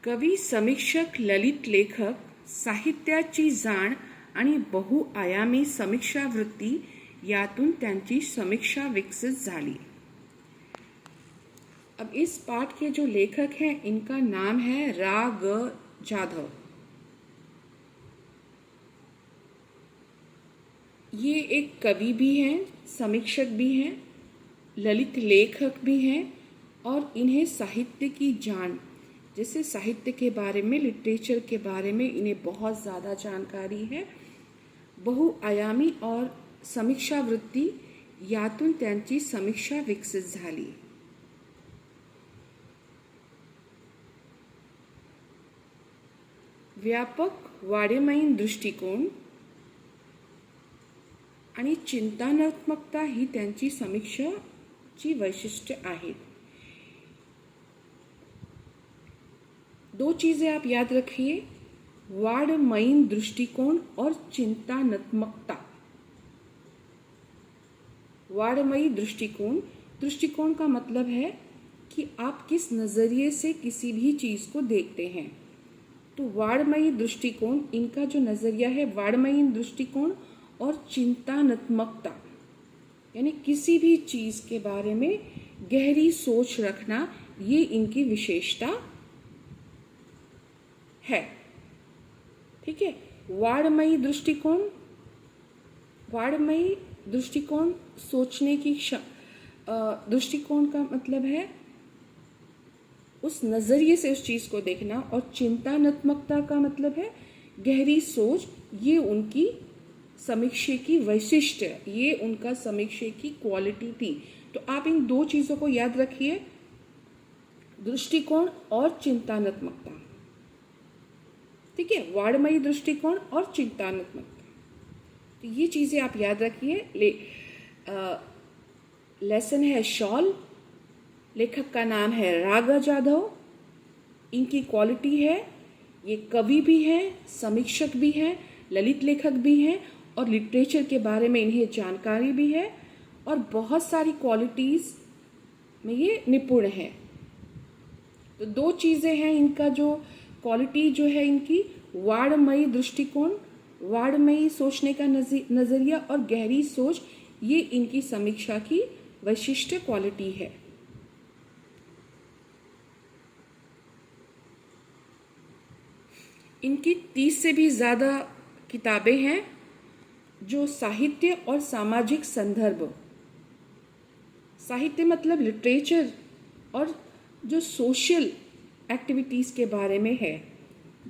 कवी, समीक्षक, ललित लेखक, साहित्याची जाण आणि बहुआयामी समीक्षा वृत्ती यातून त्यांची समीक्षा विकसित झाली। अब इस पाठ के जो लेखक हैं इनका नाम है रा. ग. जाधव। ये एक कवि भी हैं, समीक्षक भी हैं, ललित लेखक भी हैं और इन्हें साहित्य की जान, जैसे साहित्य के बारे में, लिटरेचर के बारे में इन्हें बहुत ज़्यादा जानकारी है। बहुआयामी और समीक्षा वृत्ती यातून त्यांची समीक्षा विकसित झाली। व्यापक वाडेमाईन दृष्टिकोन आणि चिंतनात्मकता ही त्यांची समीक्षाची वैशिष्ट्य आहेत। दो चीज़ें आप याद रखिए, वाडमयीन दृष्टिकोण और चिंतनात्मकता। वाडमयी दृष्टिकोण, दृष्टिकोण का मतलब है कि आप किस नज़रिए से किसी भी चीज़ को देखते हैं। तो वाडमयी दृष्टिकोण, इनका जो नज़रिया है वाडमयी दृष्टिकोण और चिंतनात्मकता, यानी किसी भी चीज़ के बारे में गहरी सोच रखना, ये इनकी विशेषता है। ठीक है, वाडमयी दृष्टिकोण, वाडमयी दृष्टिकोण सोचने की दृष्टिकोण का मतलब है उस नज़रिए से उस चीज़ को देखना, और चिंतनात्मकता का मतलब है गहरी सोच। ये उनकी समीक्षा की वैशिष्ट्य, ये उनका समीक्षा की क्वालिटी थी। तो आप इन दो चीज़ों को याद रखिए, दृष्टिकोण और चिंतनात्मकता। ठीक है, वाडमयी दृष्टिकोण और चिंतनात्मकता, तो ये चीज़ें आप याद रखिए। लेसन है शॉल, लेखक का नाम है रा. ग. जाधव। इनकी क्वालिटी है, ये कवि भी हैं, समीक्षक भी हैं, ललित लेखक भी हैं और लिटरेचर के बारे में इन्हें जानकारी भी है और बहुत सारी क्वालिटीज़ में ये निपुण हैं। तो दो चीज़ें हैं इनका, जो क्वालिटी जो है इनकी, वाडमयी दृष्टिकोण, वाडमयी सोचने का नज़रिया और गहरी सोच, ये इनकी समीक्षा की विशिष्ट क्वालिटी है। इनकी 30 से भी ज़्यादा किताबें हैं जो साहित्य और सामाजिक संदर्भ, साहित्य मतलब लिटरेचर, और जो सोशल एक्टिविटीज़ के बारे में है,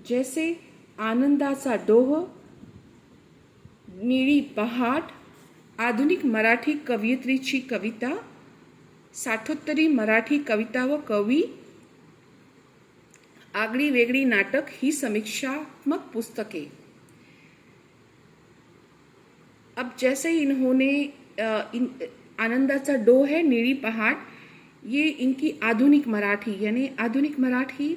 जैसे आनंदाचा डोह, निळी पहाट, आधुनिक मराठी कवयित्रीची कविता, साठोत्तरी मराठी कविता व कवी, आगळी वेगळी नाटक ही समीक्षात्मक पुस्तकें। अब जैसे इन्होंने आनंदाचा डोह है, निळी पहाट, ये इनकी आधुनिक मराठी, यानी आधुनिक मराठी,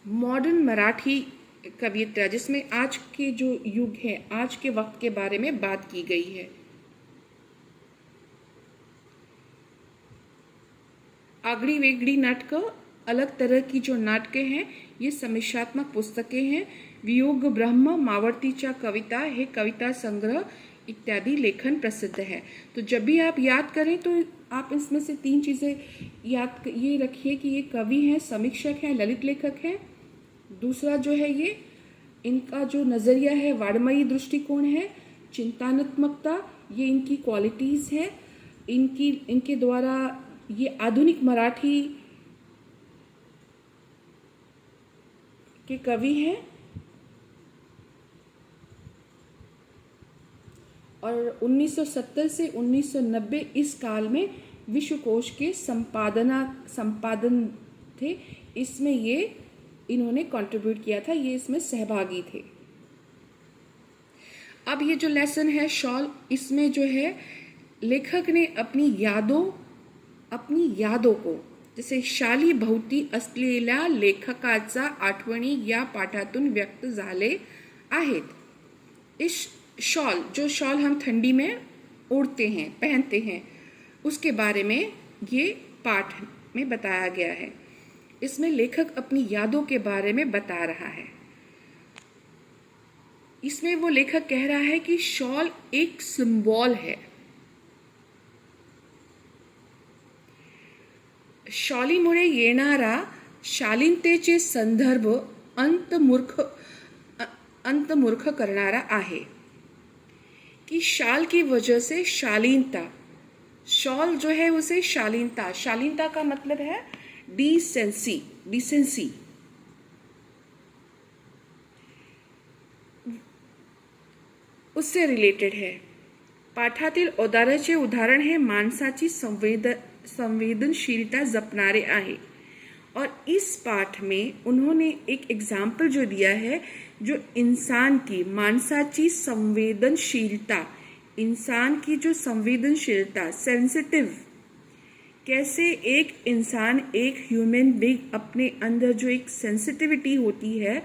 मॉडर्न मराठी कविता, जिसमें आज के जो युग है, आज के वक्त के बारे में बात की गई है। आगळी वेगळी नाटक, अलग तरह की जो नाटकें हैं, ये समीक्षात्मक पुस्तकें हैं। वियोग ब्रह्म, मावळतीच्या कविता, हे कविता संग्रह इत्यादि लेखन प्रसिद्ध है। तो जब भी आप याद करें तो आप इसमें से तीन चीज़ें याद ये रखिए कि ये कवि हैं, समीक्षक हैं, ललित लेखक हैं। दूसरा जो है ये इनका जो नज़रिया है वाडमयी दृष्टिकोण है, चिंतनात्मकता, ये इनकी क्वालिटीज़ है। इनके द्वारा ये आधुनिक मराठी के कवि हैं और 1970 से 1990 इस काल में विश्वकोश के संपादन थे, इसमें ये इन्होंने कंट्रीब्यूट किया था, ये इसमें सहभागी थे। अब ये जो लेसन है शॉल, इसमें जो है लेखक ने अपनी यादों को, जैसे शाली भोवती असलेल्या लेखकाचा आठवणी या पाठातून व्यक्त झाले आहेत। इस शॉल, जो शॉल हम ठंडी में ओढ़ते हैं, पहनते हैं, उसके बारे में ये पाठ में बताया गया है। इसमें लेखक अपनी यादों के बारे में बता रहा है। इसमें वो लेखक कह रहा है कि शॉल एक सिंबल है। शॉलीमुळे येणारा शालीनतेचे संदर्भ अंतर्मुख करणारा आहे कि शाल की वजह से शालीनता, शॉल जो है उसे शालीनता, शालीनता का मतलब है डिसेंसी, उससे रिलेटेड है। पाठातील औदार्याचे उदाहरण हे माणसाची संवेदनशीलता जपणारे आहे। और इस पाठ में उन्होंने एक एग्जाम्पल जो दिया है, जो इंसान की मानसाची संवेदनशीलता, इंसान की जो संवेदनशीलता, सेंसिटिव, कैसे एक इंसान, एक ह्यूमन बीइंग अपने अंदर जो एक सेंसिटिविटी होती है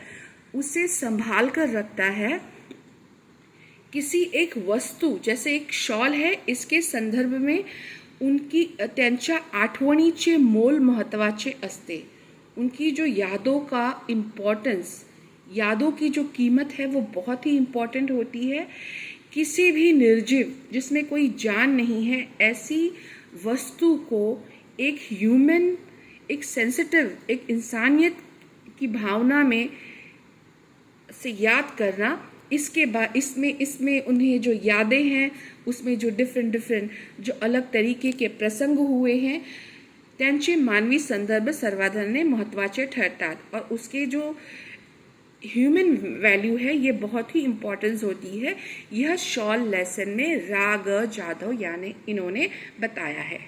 उसे संभाल कर रखता है। किसी एक वस्तू, जैसे एक शॉल है, इसके संदर्भ में उनकी त्यांच्या आठवणीचे मोल महत्त्वाचे असते। उनकी जो यादों का इम्पॉर्टेंस, यादों की जो कीमत है वो बहुत ही इम्पॉर्टेंट होती है। किसी भी निर्जीव, जिसमें कोई जान नहीं है, ऐसी वस्तु को एक ह्यूमन, एक सेंसिटिव, एक इंसानियत की भावना में से याद करना, इसके बाद इसमें उन्हें जो यादें हैं उसमें जो डिफरेंट जो अलग तरीके के प्रसंग हुए हैं त्यांचे मानवी संदर्भ सर्वाधारण महत्त्वाचे ठरतात। और उसके जो ह्यूमन वैल्यू है ये बहुत ही इम्पोर्टेंस होती है। यह शॉल लेसन में राग जाधव यानी इन्होंने बताया है।